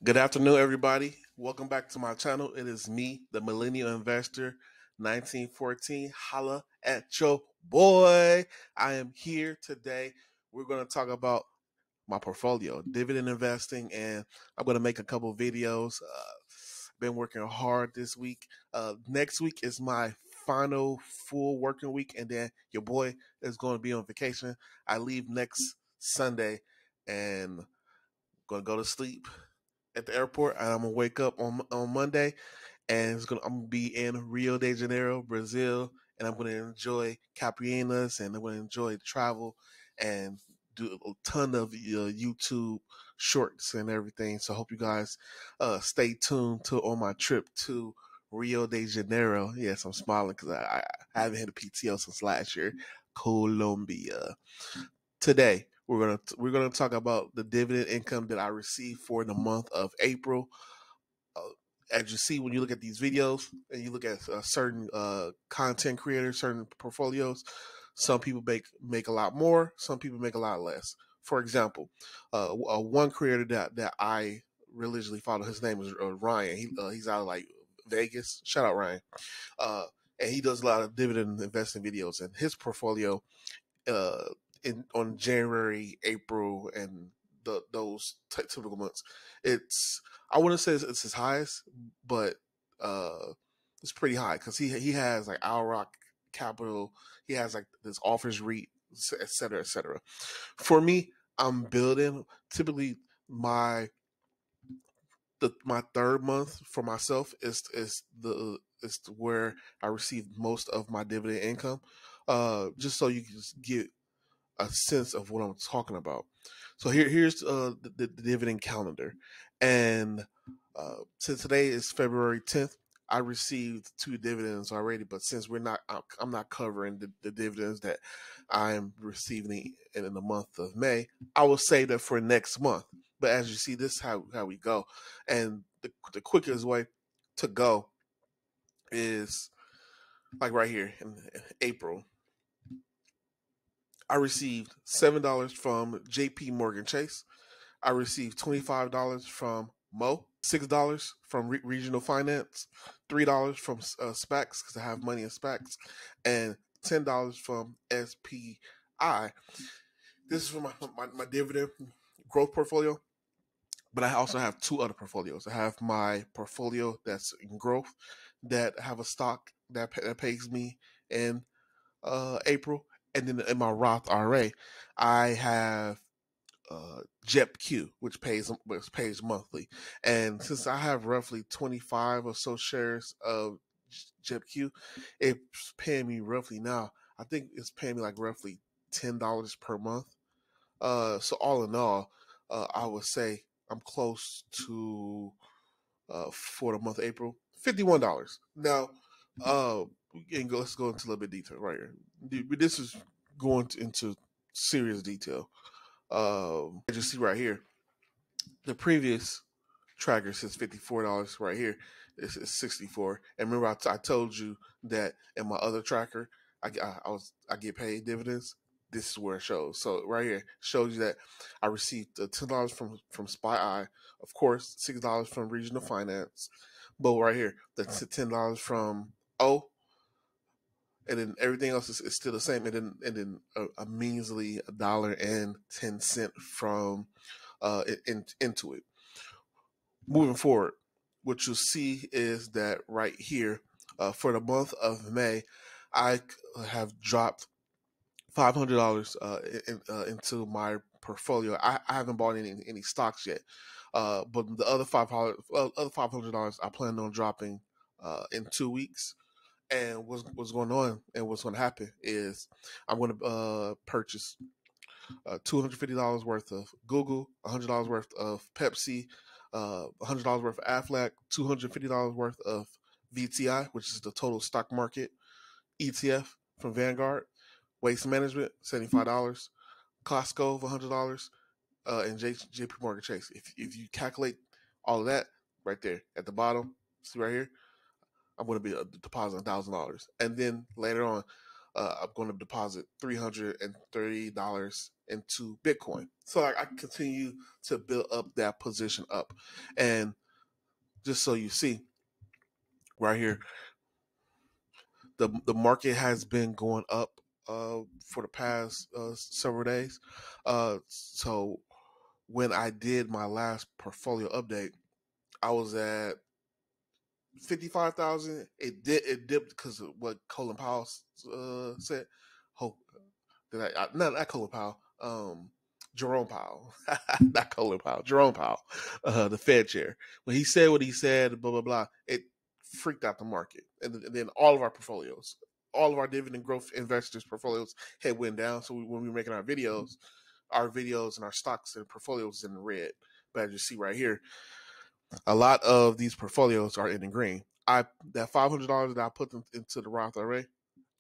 Good afternoon, everybody. Welcome back to my channel. It is me, the Millennial Investor 1914. Holla at your boy. I am here today. We're going to talk about my portfolio, dividend investing, and I'm going to make a couple videos. Been working hard this week. Next week is my final full working week, and then your boy is going to be on vacation. I leave next Sunday and going to go to sleep at the airport, and I'm gonna wake up on Monday, and I'm gonna be in Rio de Janeiro, Brazil, and I'm gonna enjoy Caprianas, and I'm gonna enjoy travel and do a ton of YouTube shorts and everything. So I hope you guys stay tuned to on my trip to Rio de Janeiro. Yes, I'm smiling because I haven't had a PTO since last year, Colombia. Today, we're gonna talk about the dividend income that I received for the month of April. As you see, when you look at these videos and you look at certain content creators, certain portfolios, some people make a lot more, some people make a lot less. For example, one creator that I religiously follow, his name is Ryan. He's out of like Vegas. Shout out Ryan. And he does a lot of dividend investing videos, and his portfolio uh, on January, April, and those typical months, I wouldn't say it's his highest, but it's pretty high because he has like Owl Rock Capital, he has like this Offers REIT, et cetera, et cetera. For me, I'm building typically my third month for myself is where I receive most of my dividend income. Just so you can just get a sense of what I'm talking about. So here's the dividend calendar, and since today is February 10th, I received 2 dividends already. But since I'm not covering the dividends that I'm receiving in the month of May, I will save that for next month. But as you see, this is how we go, and the quickest way to go is like right here in April. I received $7 from JP Morgan Chase. I received $25 from Mo, $6 from Regional Finance, $3 from SPACs because I have money in SPACs, and $10 from SPI. This is for my dividend growth portfolio, but I also have 2 other portfolios. I have my portfolio that's in growth that have a stock that pays me in April, and then in my Roth IRA, I have JEPQ, which pays monthly. And since I have roughly 25 or so shares of JEPQ, it's paying me roughly now. I think it's paying me like roughly $10 per month. So all in all, I would say I'm close to for the month of April, $51. Now, let's go into a little bit detail right here. This is going into serious detail. As you see right here, the previous tracker says $54 right here. It's 64. And remember, I told you that in my other tracker, I get paid dividends. This is where it shows. So right here shows you that I received $10 from SPI, of course, $6 from Regional Finance, but right here that's $10 from O, and then everything else is still the same, and then a measly $1.10 from into it. Moving forward, what you'll see is that right here, for the month of May, I have dropped $500 into my portfolio. I haven't bought any stocks yet, but the other $500 I plan on dropping in 2 weeks. And what's going on and what's going to happen is I'm going to purchase $250 worth of Google, $100 worth of Pepsi, $100 worth of Aflac, $250 worth of VTI, which is the total stock market ETF from Vanguard, Waste Management, $75, Costco, $100, and JP Morgan Chase. If you calculate all of that right there at the bottom, see right here, I'm going to be depositing $1,000. And then later on, I'm going to deposit $330 into Bitcoin. So I continue to build up that position up. And just so you see right here, the market has been going up for the past several days. So when I did my last portfolio update, I was at 55,000. It dipped because of what Colin Powell said. Hope that not Colin Powell. Jerome Powell, not Colin Powell. Jerome Powell, the Fed chair. When he said what he said, blah blah blah, it freaked out the market, and then all of our portfolios, all of our dividend growth investors' portfolios had went down. So when we were making our videos and our stocks and portfolios in the red. But as you see right here, a lot of these portfolios are in the green. That $500 that I put into the Roth IRA,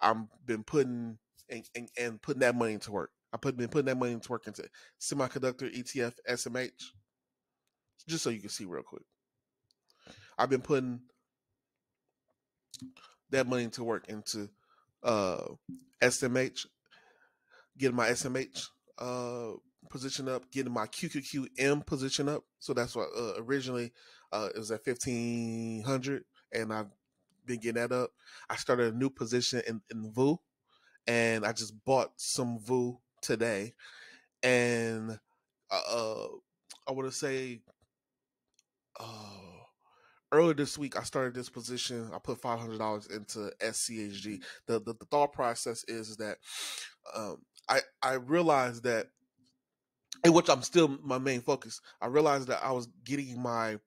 I've been putting and putting that money into work. Been putting that money into work into semiconductor ETF SMH. Just so you can see real quick, I've been putting that money into work into SMH, getting my SMH position up, getting my QQQM position up. So that's what originally it was at 1,500, and I've been getting that up. I started a new position in VU, and I just bought some VU today. And I want to say earlier this week I started this position. I put $500 into SCHG. The thought process is that I realized that, in which I'm still my main focus, I realized that I was getting my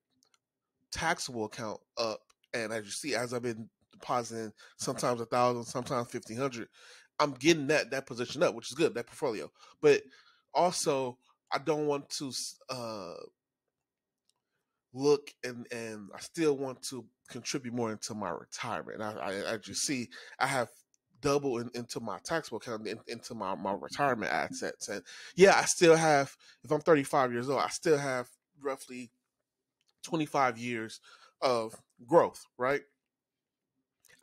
taxable account up, and as you see, as I've been depositing sometimes 1,000, sometimes 1,500, I'm getting that position up, which is good, that portfolio. But also, I don't want to look and I still want to contribute more into my retirement. As you see, I have double into my taxable account, into my retirement assets. And yeah, I still have, if I'm 35 years old, I still have roughly 25 years of growth, right?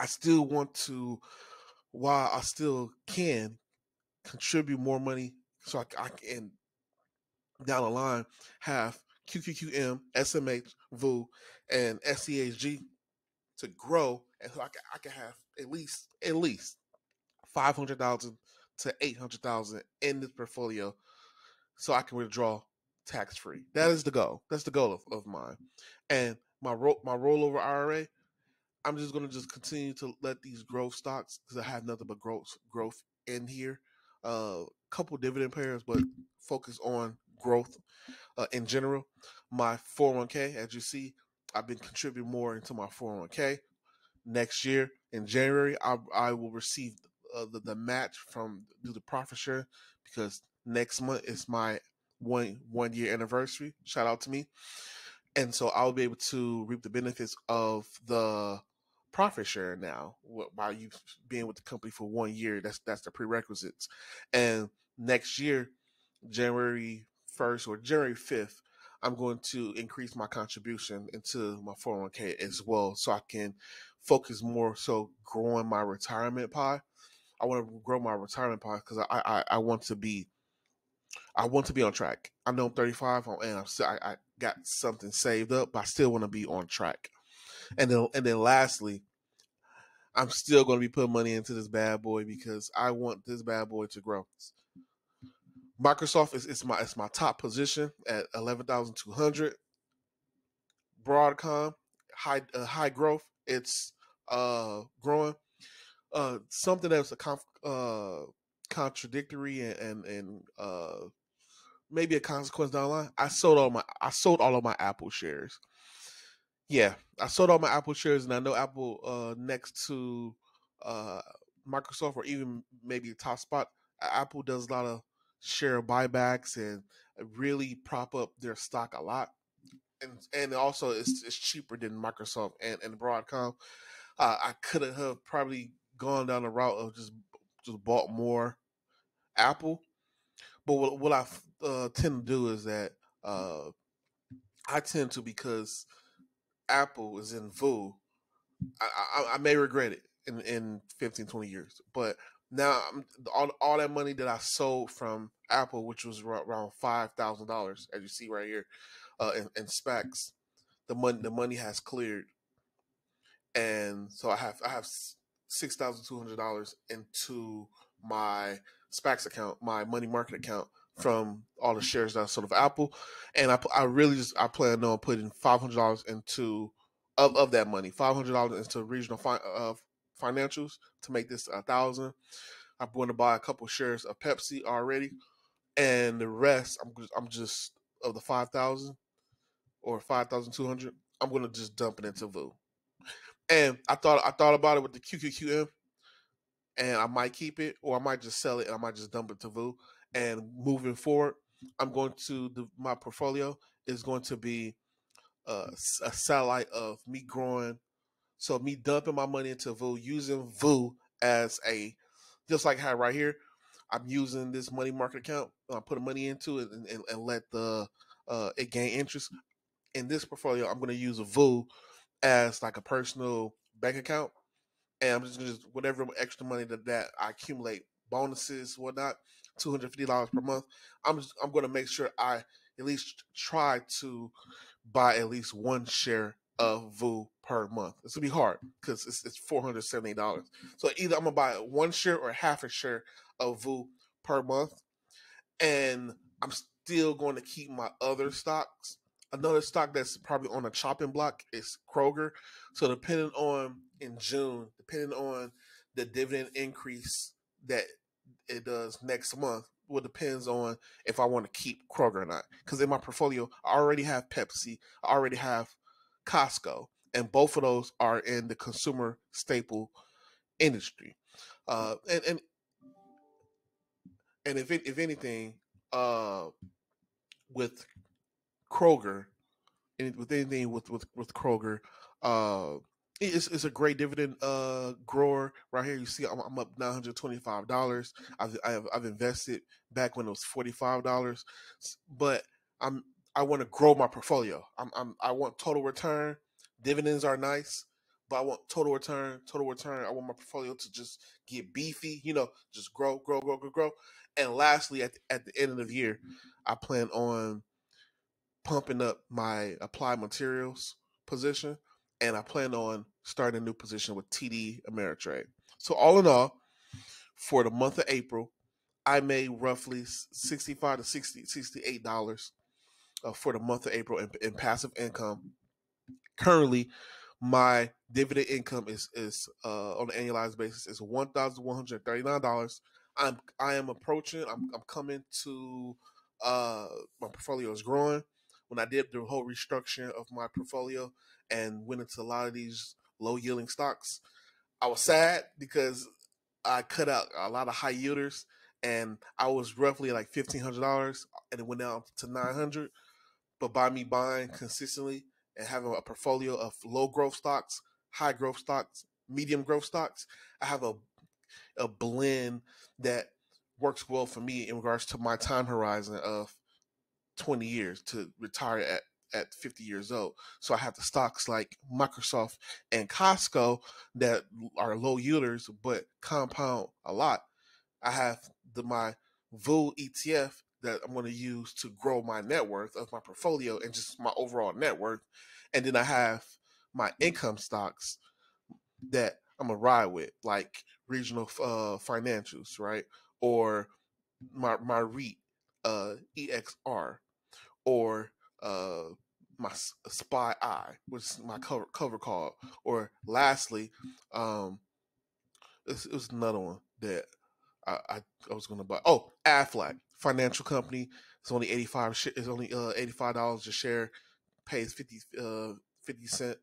I still want to, while I still can, contribute more money so I can, down the line, have QQQM, SMH, VU, and SCHG to grow, and so I can have at least 500,000 to 800,000 in this portfolio, so I can withdraw tax free. That is the goal. That's the goal of mine. And my rollover IRA, I'm just going to continue to let these growth stocks, because I have nothing but growth in here. Couple dividend payers, but focus on growth in general. My 401k, as you see, I've been contributing more into my 401k. Next year in January, I will receive the match from the profit share, because next month is my one year anniversary. Shout out to me. And so I'll be able to reap the benefits of the profit share now by you being with the company for 1 year. That's the prerequisites. And next year, January 1st or January 5th, I'm going to increase my contribution into my 401k as well, so I can focus more so growing my retirement pie. I want to grow my retirement pie because I want to be on track. I know I'm 35 and I got something saved up, but I still want to be on track. And then lastly, I'm still going to be putting money into this bad boy because I want this bad boy to grow. Microsoft is my top position at 11,200. Broadcom, high growth. It's growing. Something that's contradictory and maybe a consequence down the line. I sold all of my Aapl shares. Yeah, I sold all my Aapl shares, and I know Aapl next to Microsoft, or even maybe a top spot. Aapl does a lot of share buybacks and really prop up their stock a lot. And also it's cheaper than Microsoft and Broadcom. I could have probably gone down the route of just bought more Aapl, but what I tend to do is that I tend to, because Aapl is in VU, I may regret it in 15, 20 years, but Now all that money that I sold from Aapl, which was around $5,000, as you see right here, in specs, the money has cleared, and so I have $6,200 into my SPAX account, my money market account, from all the shares that I sold of Aapl, and I plan on putting $500 into of that money, $500 into regional financials to make this 1,000. I'm going to buy a couple shares of Pepsi already, and the rest I'm just of the 5,000 or 5,200. I'm going to just dump it into VU. And I thought about it with the QQQM, and I might keep it or I might just sell it and I might just dump it to VU. And moving forward, I'm going to my portfolio is going to be a satellite of me growing. So me dumping my money into VU, using VU as just like how right here, I'm using this money market account. I put money into it and let it gain interest. In this portfolio, I'm going to use a VU as like a personal bank account, and I'm just whatever extra money that I accumulate, bonuses, whatnot, $250 per month. I'm going to make sure I at least try to buy at least one share of VU per month. It's gonna be hard because it's $478. So either I'm gonna buy one share or half a share of VU per month, and I'm still going to keep my other stocks. Another stock that's probably on a chopping block is Kroger. So depending on in June, depending on the dividend increase that it does next month, what depends on if I want to keep Kroger or not. Because in my portfolio, I already have Pepsi, I already have Costco, and both of those are in the consumer staple industry. And if anything, with Kroger, with anything with Kroger, uh, it's a great dividend grower right here. You see, I'm up $925. I've invested back when it was $45, but I'm I want to grow my portfolio. I want total return. Dividends are nice, but I want total return. Total return. I want my portfolio to just get beefy. Just grow, grow, grow, grow, grow. And lastly, at the end of the year, I plan on pumping up my applied materials position, and I plan on starting a new position with TD Ameritrade. So all in all, for the month of April, I made roughly $65 to $68 for the month of April in passive income. Currently, my dividend income is on an annualized basis is $1,139. I am approaching. I'm coming to my portfolio is growing. When I did the whole restructuring of my portfolio and went into a lot of these low yielding stocks, I was sad because I cut out a lot of high yielders, and I was roughly like $1,500, and it went down to $900. But by me buying consistently and having a portfolio of low growth stocks, high growth stocks, medium growth stocks, I have a blend that works well for me in regards to my time horizon of 20 years to retire at 50 years old. So I have the stocks like Microsoft and Costco that are low yielders but compound a lot. I have my VU ETF that I'm going to use to grow my net worth of my portfolio and just my overall net worth. And then I have my income stocks that I'm going to ride with, like regional financials, right? Or my REIT, EXR, or my SPY I, which is my cover call. Or lastly, it was another one that I was going to buy. Oh, Aflac financial company. It's only It's only $85 a share. Pays 50 cent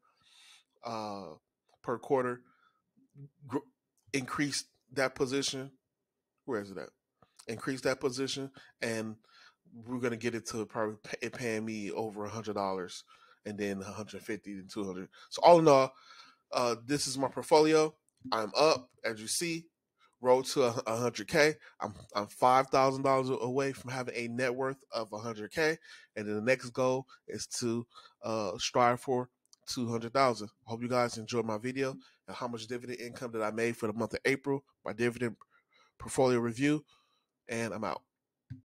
per quarter. Increase that position. Where is it at? Increase that position, and we're gonna get it to probably paying me over $100, and then 150 and 200. So all in all, this is my portfolio. I'm up, as you see, road to 100K. I'm $5,000 away from having a net worth of 100K, and then the next goal is to strive for 200,000. Hope you guys enjoyed my video and how much dividend income that I made for the month of April. My dividend portfolio review, and I'm out.